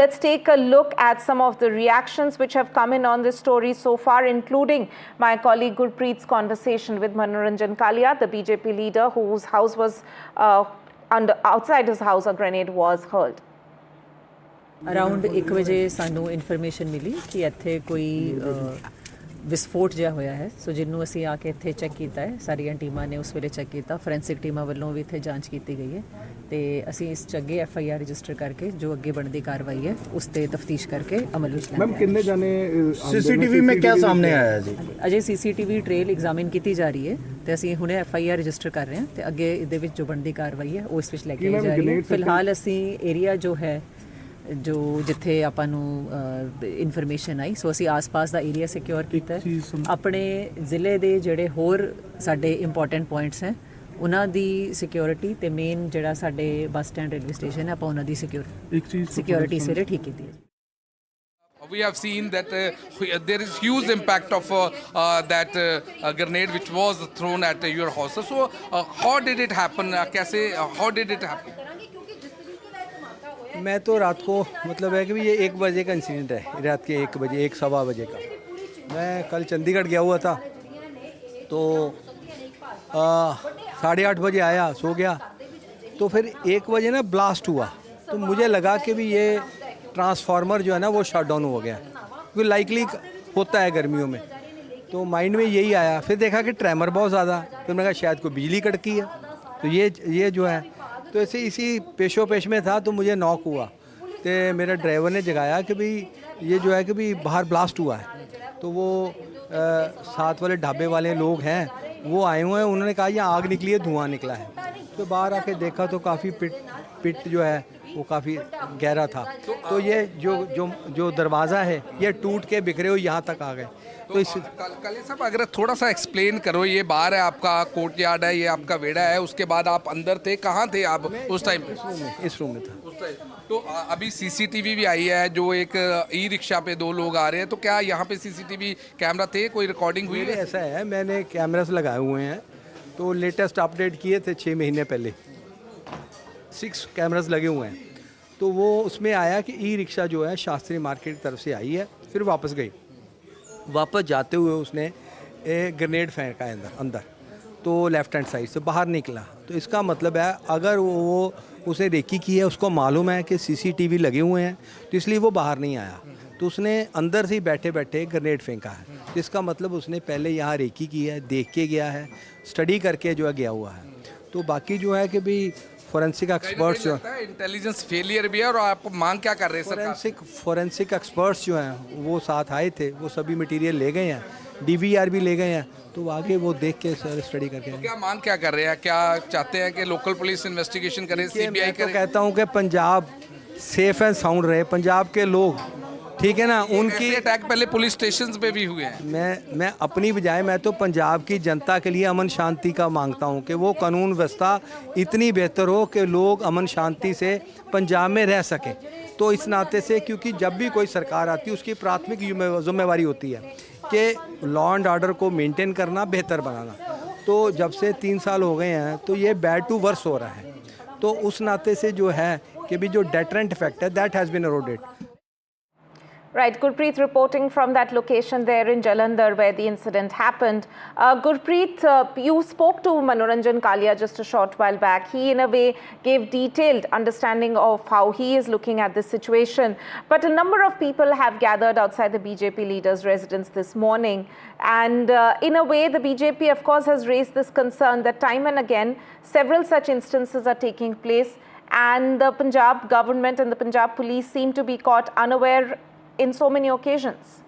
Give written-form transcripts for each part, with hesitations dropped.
Let's take a look at some of the reactions which have come in on this story so far, including my colleague Gurpreet's conversation with Manoranjan Kalia, the BJP leader whose house was outside his house a grenade was hurled. Around 1 ਵਜੇ ਸਾਨੂੰ information ਮਿਲੀ ਕਿ ਇੱਥੇ ਕੋਈ ਵਿਸਫੋਟ ਜਿਹਾ ਹੋਇਆ ਹੈ। ਸੋ ਜਿਹਨੂੰ ਅਸੀਂ ਆ ਕੇ ਇੱਥੇ ਚੈੱਕ ਕੀਤਾ ਹੈ, ਸਾਰੀਆਂ ਟੀਮਾਂ ਨੇ ਉਸ ਵੇਲੇ ਚੈੱਕ ਕੀਤਾ, ਫੋਰੈਂਸਿਕ ਟੀਮਾਂ ਵੱਲੋਂ ਵੀ ਇੱਥੇ ਜਾਂਚ ਕੀਤੀ ਗਈ ਹੈ ਤੇ ਅਸੀਂ ਇਸ 'ਚ ਅੱਗੇ FIR ਰਜਿਸਟਰ ਕਰਕੇ ਜੋ ਅੱਗੇ ਬਣਦੀ ਕਾਰਵਾਈ ਹੈ ਉਸ ਤੇ ਤਫਤੀਸ਼ ਕਰਕੇ ਅਮਲ ਵਿੱਚ ਲਿਆਂਦਾ। मैम कितने जाने सीसीटीवी में क्या सामने आया है जी? ਅਜੇ CCTV ਟ੍ਰੇਲ ਐਗਜ਼ਾਮਿਨ ਕੀਤੀ ਜਾ ਰਹੀ ਹੈ ਤੇ ਅਸੀਂ ਹੁਣੇ FIR ਰਜਿਸਟਰ ਕਰ ਰਹੇ ਹਾਂ ਤੇ ਅੱਗੇ ਇਹਦੇ ਵਿੱਚ ਜੋ ਬਣਦੀ ਕਾਰਵਾਈ ਹੈ ਉਹ ਇਸ ਵਿੱਚ ਲੈ ਕੇ ਜਾ ਰਹੀ ਹੈ। ਫਿਲਹਾਲ ਅਸੀਂ ਏਰੀਆ ਜੋ ਹੈ ਜੋ ਜਿੱਥੇ ਆਪਾਂ ਨੂੰ ਇਨਫੋਰਮੇਸ਼ਨ ਆਈ, ਸੋ ਅਸੀਂ ਆਸ-ਪਾਸ ਦਾ ਏਰੀਆ ਸਿਕਿਉਰ ਕੀਤਾ ਹੈ। ਆਪਣੇ ਜ਼ਿਲ੍ਹੇ ਦੇ ਜਿਹੜੇ ਹੋਰ ਸਾਡੇ ਇੰਪੋਰਟੈਂਟ ਪੁਆਇੰਟਸ ਹੈ ਉਹਨਾਂ ਦੀ ਸਿਕਿਉਰਿਟੀ ਤੇ ਮੇਨ ਜਿਹੜਾ ਸਾਡੇ ਬੱਸ ਸਟੈਂਡ ਰੇਲਵੇ ਸਟੇਸ਼ਨ ਹੈ ਆਪਾਂ ਉਹਨਾਂ ਦੀ ਸਿਕਿਉਰਿਟੀ ਸਵੇਰੇ ਠੀਕ ਕੀਤੀ ਹੈ। We have seen that there is huge impact of that grenade which was thrown at your house. So how did it happen? How did it happen? मैं तो रात को मतलब है कि ये 1 बजे का इंसिडेंट है, रात के 1 बजे 1-1:15 बजे का। मैं कल चंडीगढ़ गया हुआ था तो 8:30 बजे आया, सो गया तो फिर 1 बजे ना ब्लास्ट हुआ तो मुझे लगा कि भी ये ट्रांसफार्मर जो है ना वो शट डाउन हो गया, क्योंकि लाइकली होता है गर्मियों में, तो माइंड में यही आया। फिर देखा कि ट्रेमर बहुत ज़्यादा, फिर मैंने कहा शायद कोई बिजली कड़की है, तो ये जो है तो ऐसे इसी पेशो पेश में था तो मुझे नॉक हुआ तो मेरे ड्राइवर ने जगाया कि भाई ये जो है कि भाई बाहर ब्लास्ट हुआ है। तो वो साथ वाले ढाबे वाले लोग हैं वो आए हुए हैं, उन्होंने कहा यहाँ आग निकली है, धुआं निकला है। तो बाहर आके देखा तो काफ़ी पिट जो है वो काफ़ी गहरा था, तो ये जो दरवाज़ा है ये टूट के बिखरे हुए यहाँ तक आ गए। तो इस काले साहब अगर थोड़ा सा एक्सप्लेन करो, ये बाहर है आपका कोर्ट यार्ड है, ये आपका वेड़ा है, उसके बाद आप अंदर थे, कहाँ थे आप उस टाइम? इस रूम में था। तो अभी CCTV भी आई है, जो एक ई-रिक्शा पे 2 लोग आ रहे हैं, तो क्या यहाँ पे CCTV कैमरा थे, कोई रिकॉर्डिंग हुई है? ऐसा है, मैंने कैमरास लगाए हुए हैं, तो लेटेस्ट अपडेट किए थे 6 महीने पहले, 6 कैमरास लगे हुए हैं। तो वो उसमें आया कि ई-रिक्शा जो है शास्त्री मार्केट की तरफ से आई है, फिर वापस गई। वापस जाते हुए उसने एक ग्रेनेड फेंका अंदर तो लेफ़्ट हैंड साइड से बाहर निकला। तो इसका मतलब है अगर वो उसने रेकी की है, उसको मालूम है कि CCTV लगे हुए हैं, तो इसलिए वो बाहर नहीं आया, तो उसने अंदर से ही बैठे बैठे ग्रेनेड फेंका है। तो इसका मतलब उसने पहले यहाँ रेकी की है, देख के गया है, स्टडी करके जो है गया हुआ है। तो बाकी जो है कि भाई फोरेंसिक एक्सपर्ट्स जो है, इंटेलिजेंस फेलियर भी है, और आप मांग क्या कर रहे हैं? फोरेंसिक एक्सपर्ट्स जो हैं वो साथ आए थे, वो सभी मटेरियल ले गए हैं, DVR भी ले गए हैं, तो आगे वो देख के स्टडी करके। तो क्या मांग क्या कर रहे हैं? क्या चाहते हैं कि लोकल पुलिस इन्वेस्टिगेशन करे, CBI करे? कहता हूँ कि पंजाब सेफ एंड साउंड रहे, पंजाब के लोग, ठीक है ना। उनकी अटैक पहले पुलिस स्टेशंस पे भी हुए हैं। मैं अपनी बजाय मैं तो पंजाब की जनता के लिए अमन शांति का मांगता हूँ कि वो कानून व्यवस्था इतनी बेहतर हो कि लोग अमन शांति से पंजाब में रह सकें। तो इस नाते से, क्योंकि जब भी कोई सरकार आती है उसकी प्राथमिक जिम्मेवारी होती है कि लॉ एंड ऑर्डर को मेंटेन करना, बेहतर बनाना। तो जब से 3 साल हो गए हैं तो ये बैड टू वर्स हो रहा है, तो उस नाते से जो है कि भी जो डेटरेंट इफेक्ट है that has been eroded. Right, Gurpreet reporting from that location there in Jalandhar where the incident happened. Gurpreet, you spoke to Manoranjan Kalia just a short while back. He in a way gave detailed understanding of how he is looking at this situation. But a number of people have gathered outside the BJP leader's residence this morning. And in a way, the BJP, of course, has raised this concern that time and again, several such instances are taking place. And the Punjab government and the Punjab police seem to be caught unaware in so many occasions.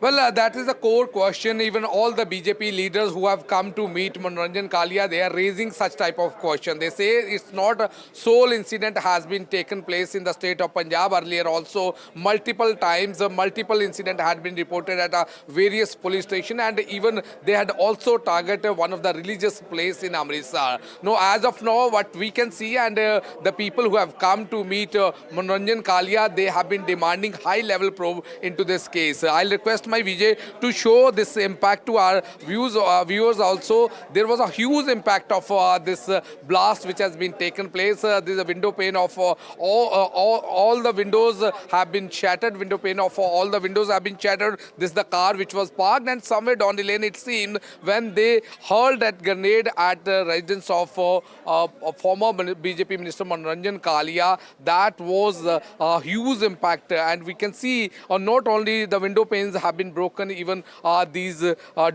Well, that is the core question. Even all the BJP leaders who have come to meet Manoranjan Kalia, they are raising such type of question. They say it's not a sole incident has been taken place in the state of Punjab. Earlier also, multiple times, multiple incident had been reported at various police station, and even they had also targeted one of the religious place in Amritsar. Now, as of now, what we can see, and the people who have come to meet Manoranjan Kalia, they have been demanding high-level probe into this case. I'll request my Vijay to show this impact to our viewers also. There was a huge impact of this blast which has been taken place. There is a window pane of all the windows have been shattered. Window pane of all the windows have been shattered. This is the car which was parked, and somewhere down the lane it seemed when they hurled that grenade at the residence of former BJP Minister Manoranjan Kalia, that was a huge impact. And we can see not only the window panes have been broken, even these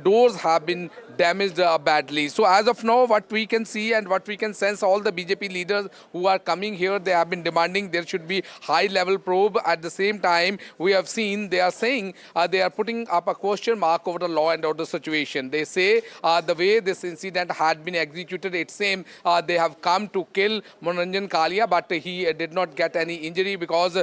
doors have been damaged badly. So as of now, what we can see and what we can sense, all the BJP leaders who are coming here, they have been demanding there should be high level probe. At the same time, we have seen they are saying they are putting up a question mark over the law and order situation. They say the way this incident had been executed, it seems they have come to kill Manoranjan Kalia, but he did not get any injury because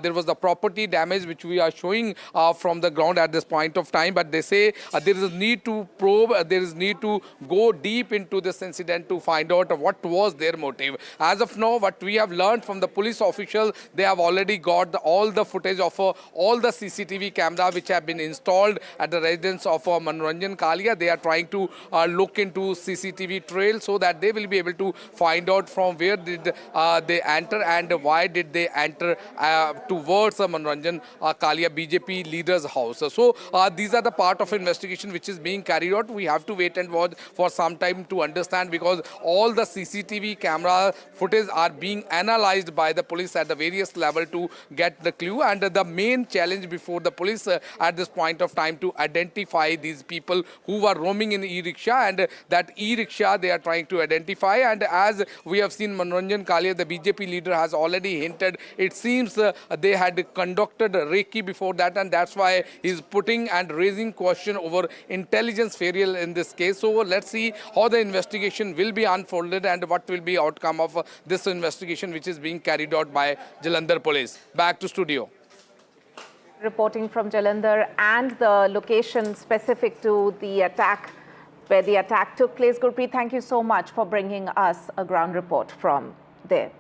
there was the property damage which we are showing from the ground at this point of time. But they say there is a need to probe, there is need to go deep into this incident to find out what was their motive. As of now, what we have learned from the police officials, they have already got all the footage of all the CCTV camera which have been installed at the residence of Manoranjan Kalia. They are trying to look into CCTV trail so that they will be able to find out from where did they enter and why did they enter towards Manoranjan Kalia BJP leader's house. So these are the part of investigation which is being carried out. We have to wait and watch for some time to understand, because all the CCTV camera footage are being analyzed by the police at the various level to get the clue. And the main challenge before the police at this point of time to identify these people who were roaming in e-rickshaw, and that e-rickshaw they are trying to identify. And as we have seen, Manoranjan Kalia, the BJP leader, has already hinted, it seems they had conducted Reiki before that, and that's why he's putting and raising question over intelligence failure in this case. So let's see how the investigation will be unfolded and what will be outcome of this investigation which is being carried out by Jalandhar police. Back to studio. Reporting from Jalandhar and the location specific to the attack, where the attack took place. Gurpreet, thank you so much for bringing us a ground report from there.